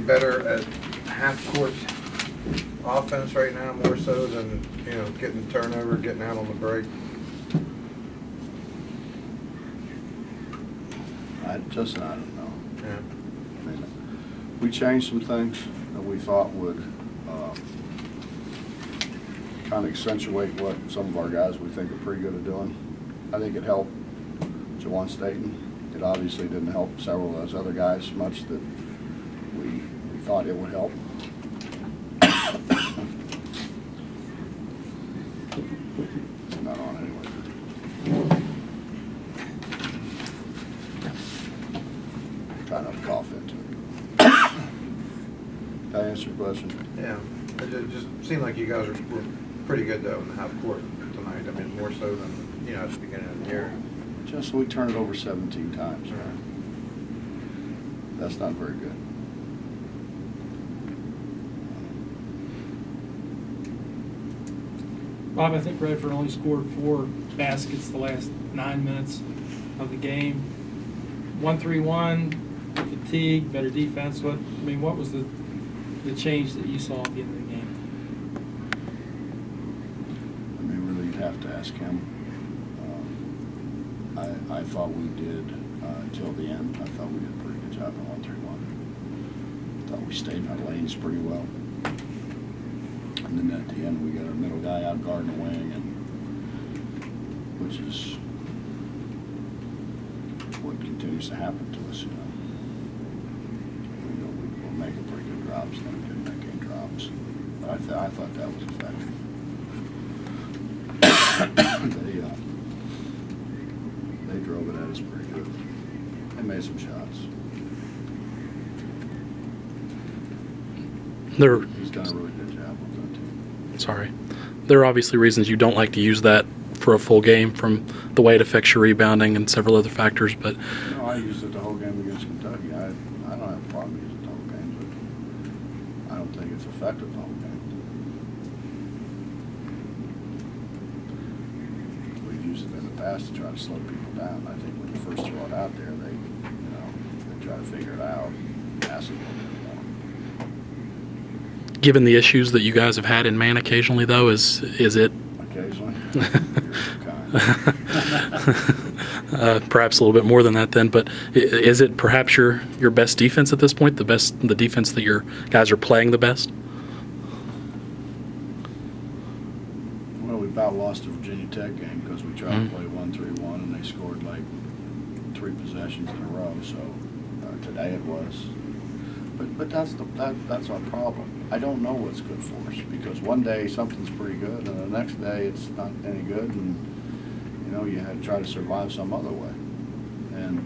playing better at half-court offense right now, more so than, you know, getting turnover, getting out on the break? I don't know. Yeah. I mean, we changed some things that we thought would kind of accentuate what some of our guys we think are pretty good at doing. I think it helped Jawan Staten. It obviously didn't help several of those other guys much that we thought it would help. It's not on anyway. Try not to cough into it. Did I answer your question? Yeah. It just seemed like you guys were pretty good, though, in the half-court tonight. I mean, more so than, you know, at the beginning of the year. Just we turned it over 17 times. Yeah. That's not very good. Bob, I think Radford only scored 4 baskets the last 9 minutes of the game. 1-3-1, fatigue, better defense. What was the change that you saw at the end of the game? I mean, really, you'd have to ask him. I thought we did until the end. I thought we did a pretty good job in 1-3-1. Thought we stayed in our lanes pretty well. And then at the end, we got our middle guy out guarding the wing, and which is what continues to happen to us. You know, we'll make pretty good drops, then we didn't make any drops. But I thought that was effective. They drove it at us pretty good. They made some shots. He's done a really good job with that team. Sorry. There are obviously reasons you don't like to use that for a full game, from the way it affects your rebounding and several other factors, but... No, I used it the whole game against Kentucky. I don't have a problem using it the whole game, but I don't think it's effective the whole game. We've used it in the past to try to slow people down. I think when you first throw it out there, they try to figure it out, pass it a little bit more. Given the issues that you guys have had in man occasionally, though, is it... Occasionally? Perhaps a little bit more than that then, but is it perhaps your best defense at this point, the defense that your guys are playing the best? Well, we about lost the Virginia Tech game because we tried to play 1-3-1 and they scored like 3 possessions in a row, so today it was. But that's our problem. I don't know what's good for us, because one day something's pretty good and the next day it's not any good, and you had to try to survive some other way. And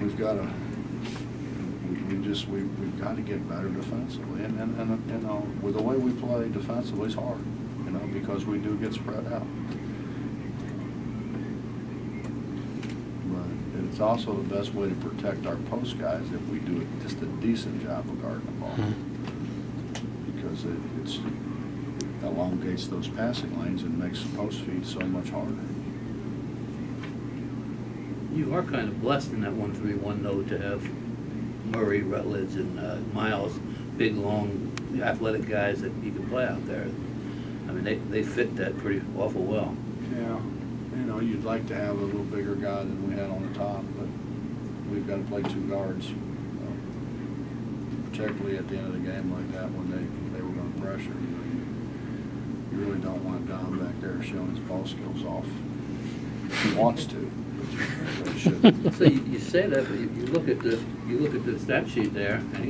we've got to get better defensively, and with the way we play defensively is hard, because we do get spread out. It's also the best way to protect our post guys if we do just a decent job of guarding the ball, because it elongates those passing lanes and makes the post feed so much harder. You are kind of blessed in that 1-3-1 though, to have Murray, Rutledge, and Miles, big, long, athletic guys that you can play out there. I mean, they fit that pretty awful well. Yeah. You'd like to have a little bigger guy than we had on the top, but we've got to play 2 guards, particularly at the end of the game like that when they were going to pressure. You really don't want Dom back there showing his ball skills off. He wants to, but you really shouldn't. So you say that, but you look at the stat sheet there, and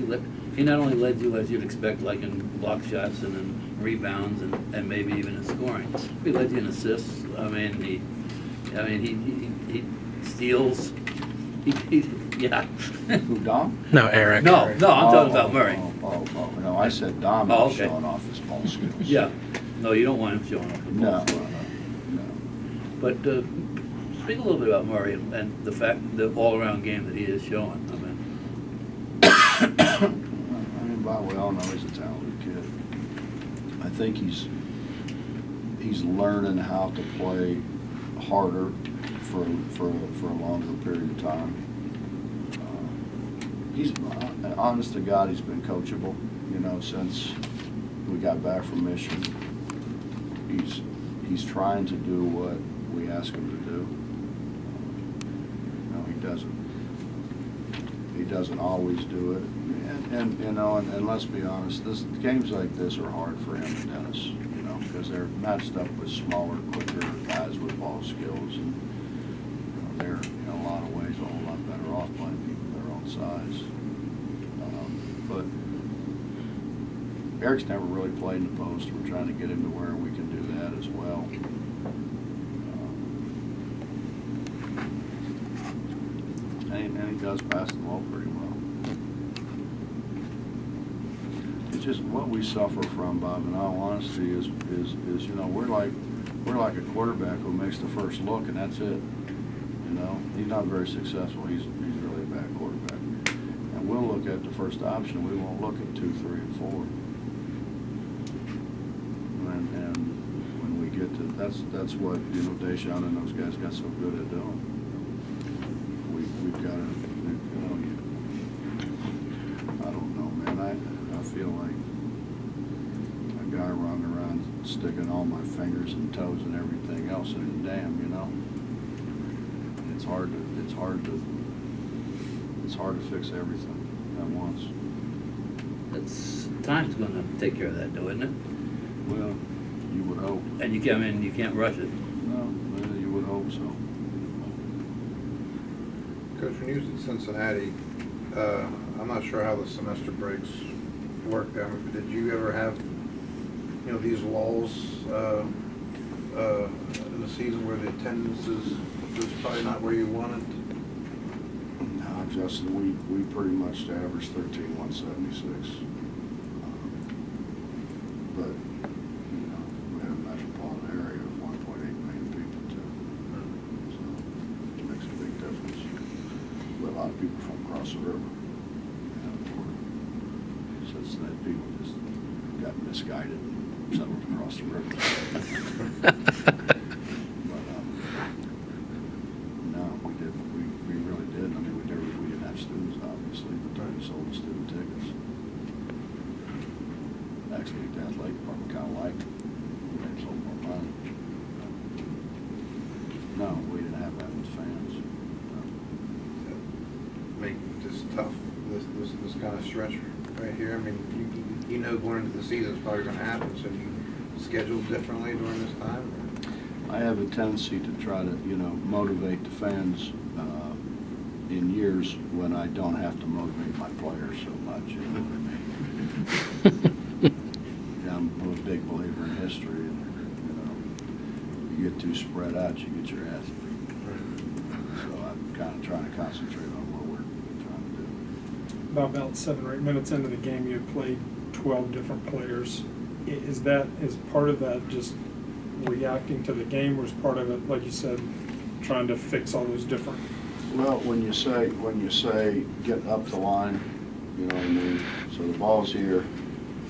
he not only led you as you'd expect, like in block shots and in rebounds and maybe even in scoring. He led you in assists. I mean, he steals. Yeah. Who, Dom? No, Eric. No, I'm talking about Murray. No, I said Dom was showing off his ball skills. Yeah. No, you don't want him showing off his ball skills. No. But speak a little bit about Murray and the all-around game that he is showing. I mean, Bob, we all know he's a talented kid. I think he's learning how to play harder for a longer period of time. He's, honest to God, he's been coachable, you know, since we got back from mission. He's trying to do what we ask him to do. No, he doesn't always do it. And you know, and let's be honest, games like this are hard for him and Dennis, you know, because they're matched up with smaller, quicker guys with ball skills, and you know, they're in a lot of ways a whole lot better off playing people their own size. But Eric's never really played in the post. We're trying to get him to where we can do that as well. And he does pass the ball pretty well. It's just what we suffer from, Bob, in all honesty, is you know, we're like a quarterback who makes the first look and that's it. You know, he's not very successful. He's really a bad quarterback. And we'll look at the first option. We won't look at 2, 3, and 4. And when we get to that's what, you know, Deshaun and those guys got so good at doing. We've got to, you know, I don't know, man. I feel like a guy running around sticking all my fingers and toes and everything else in the dam, you know. It's hard to fix everything at once. Time's going to take care of that, though, isn't it? Well, you would hope. And you can't rush it. No, well, you would hope so. Coach, when you was at Cincinnati, I'm not sure how the semester breaks work there, but did you ever have, you know, these lulls in the season where the attendance was probably not where you wanted? No, Justin, we pretty much averaged 13,176. But, you know, we have a metropolitan area of 1.8 million people too. So it makes a big difference. But a lot of people from across the river. Cincinnati people just got misguided and settled across the river. But no, we really did. I mean, we didn't have students, obviously, but we sold student tickets. Actually, the athletic department kind of liked it. They sold more money. No, we didn't have that with fans. Make this tough, this kind of stretch right here. I mean, you know going into the season it's probably going to happen, so you schedule differently during this time? I have a tendency to try to, you know, motivate the fans in years when I don't have to motivate my players so much, you know what I mean? Yeah, I'm a big believer in history, and, you know, you get too spread out, you get your ass beat. So I'm kind of trying to concentrate on what we're trying to do. About 7 or 8 minutes into the game, you had played 12 different players. Is part of that just reacting to the game, or is part of it, like you said, trying to fix all those different? Well, when you say get up the line, you know what I mean? So the ball's here,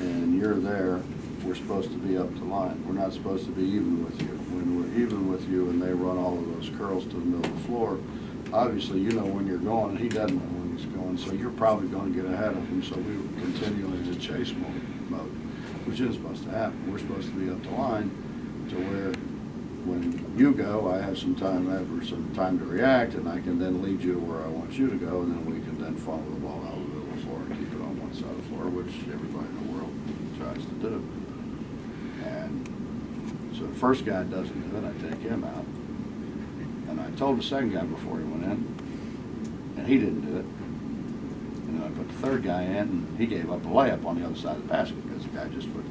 and you're there. We're supposed to be up the line. We're not supposed to be even with you. When we're even with you, and they run all of those curls to the middle of the floor, obviously you know when you're going, and he doesn't know when he's going. So you're probably going to get ahead of him. So we were continually in chase mode, which isn't supposed to happen. We're supposed to be up the line to where when you go, I have some time to react, and I can then lead you to where I want you to go, and then we can then follow the ball out of the middle of the floor and keep it on one side of the floor, which everybody in the world tries to do. And so the first guy doesn't do it, I take him out. And I told the second guy before he went in, and he didn't do it. And then I put the third guy in, and he gave up a layup on the other side of the basket because the guy just went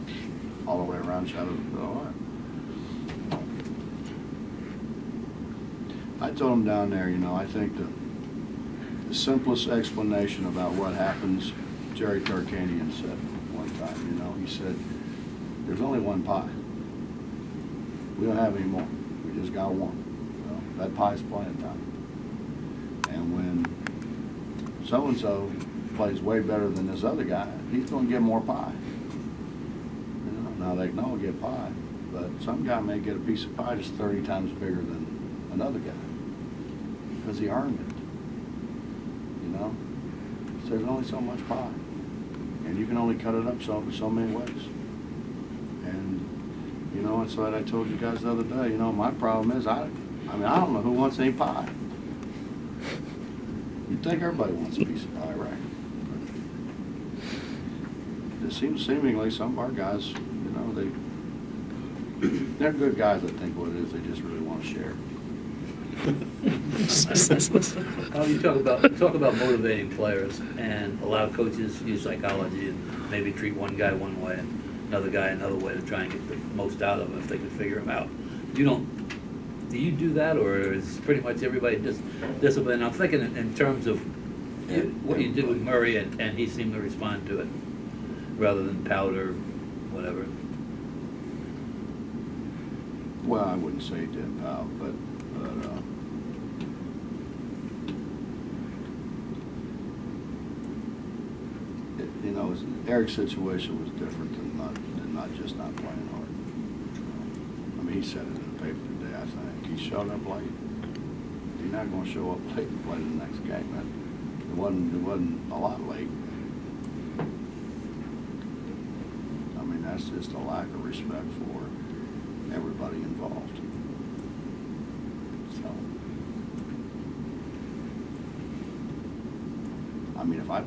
all the way around and shot it to the line. I told him down there, you know, I think the simplest explanation about what happens, Jerry Tarkanian said one time, you know, he said, there's only one pie. We don't have any more. We just got one. So that pie's playing time. And when so-and-so plays way better than this other guy, he's going to get more pie. You know, now they can all get pie, but some guy may get a piece of pie just 30 times bigger than another guy because he earned it, you know. There's only so much pie, and you can only cut it up so many ways. And you know, and so I told you guys the other day. You know, my problem is I mean, I don't know who wants any pie. You'd think everybody wants a piece of pie, right? It seems seemingly some of our guys, you know, they're good guys. I think what it is, they just really want to share. Well, you talk about motivating players, and a lot of coaches use psychology and maybe treat one guy one way and another guy another way to try and get the most out of them if they can figure them out. Do you do that, or is pretty much everybody disciplined? I'm thinking in terms of what you did with Murray, and he seemed to respond to it rather than pout or whatever. Well, I wouldn't say he did pout, but you know, Eric's situation was different than not just not playing hard. I mean, he said it in the paper today, I think. He showed up late. He's not going to show up late and play the next game. It wasn't a lot late. I mean, that's just a lack of respect for everybody involved. So, I mean, if I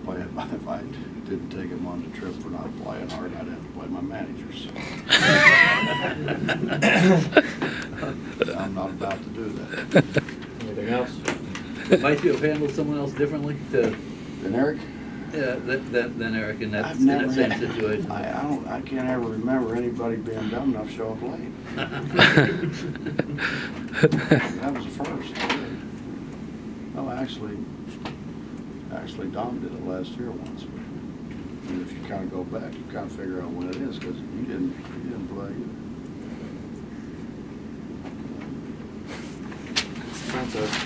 didn't take him on the trip for not playing hard, I'd have to play my managers. I'm not about to do that. Anything else? Might you have handled someone else differently Than Eric? than Eric in that I've never same had, situation? I can't ever remember anybody being dumb enough to show up late. That was the first. Oh, actually, Dom did it last year once. And if you kind of go back, you kind of figure out when it is, because you didn't play either. That's